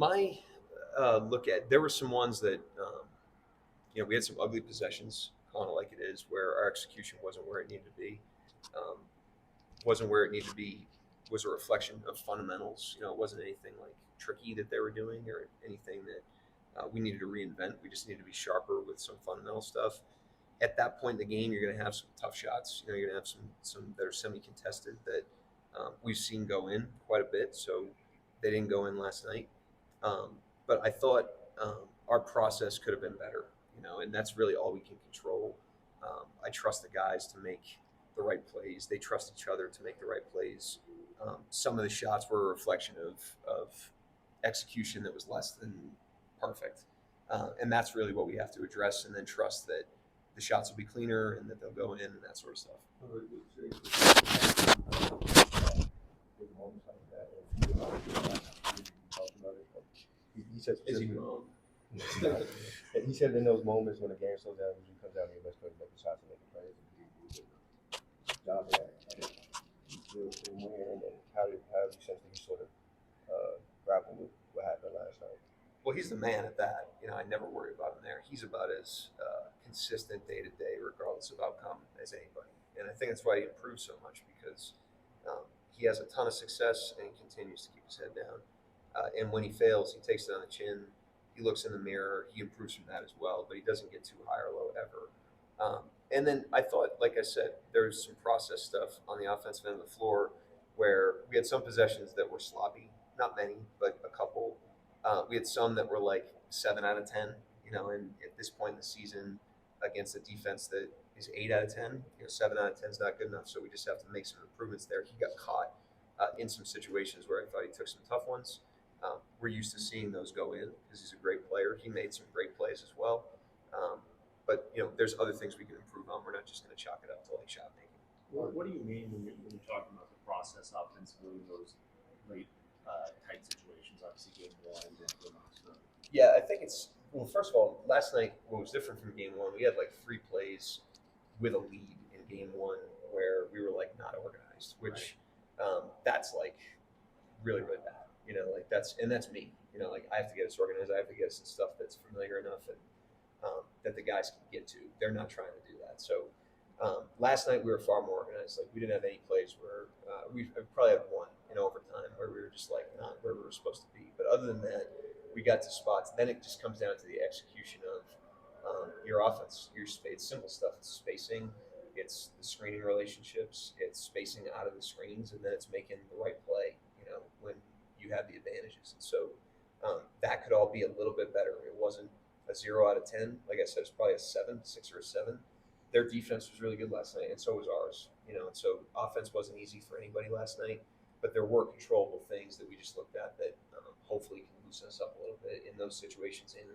My look at there were some ones that we had some ugly possessions, kind of like it is, where our execution wasn't where it needed to be. Um, wasn't where it needed to be. Was a reflection of fundamentals. It wasn't anything like tricky that they were doing or anything that we needed to reinvent. We just needed to be sharper with some fundamental stuff. At that point in the game, you're going to have some tough shots. You're going to have some that are semi-contested that we've seen go in quite a bit. So they didn't go in last night. But I thought our process could have been better. And that's really all we can control. I trust the guys to make the right plays. They trust each other to make the right plays. Some of the shots were a reflection of execution that was less than perfect. And that's really what we have to address, and then trust that the shots will be cleaner and that they'll go in and that sort of stuff. He said, Is he wrong? he said in those moments when the game slows down, he comes out and he makes the shots and make the plays. Job of that. And how do you sense that you sort of grapple with what happened last night? Well, he's the man at that. I never worry about him there. He's about as consistent day to day, regardless of outcome, as anybody. And I think that's why he improves so much, because he has a ton of success and he continues to keep his head down. And when he fails, he takes it on the chin. He looks in the mirror. He improves from that as well, but he doesn't get too high or low ever. And then I thought, like I said, there's some process stuff on the offensive end of the floor where we had some possessions that were sloppy. Not many, but a couple. We had some that were like 7 out of 10, and at this point in the season, against a defense that is 8 out of 10, 7 out of 10 is not good enough. So we just have to make some improvements there. He got caught in some situations where I thought he took some tough ones. We're used to seeing those go in because he's a great player. He made some great plays as well. But there's other things we can improve on. We're not just going to chalk it up to like shot making. What do you mean when you're talking about the process offensively in those late tight situations? Obviously, game one and game two. Yeah, I think first of all, last night what was different from game one, we had like 3 plays with a lead in game one where we were like not organized, which that's like really, really bad. Like that's me. Like I have to get us organized. I have to get us in stuff that's familiar enough and that the guys can get to. They're not trying to do that. So last night we were far more organized. Like we didn't have any plays where we probably had one in overtime where we were just like not where we were supposed to be. But other than that, we got to spots. Then it just comes down to the execution of your offense. It's simple stuff. It's spacing. It's the screening relationships. It's spacing out of the screens, and then it's making the right play. When you have the advantages, and so that could all be a little bit better. It wasn't a 0 out of 10. Like I said, it's probably a 6 or a 7. Their defense was really good last night, and so was ours. And so offense wasn't easy for anybody last night, but there were controllable things that we just looked at that hopefully can loosen us up a little bit in those situations in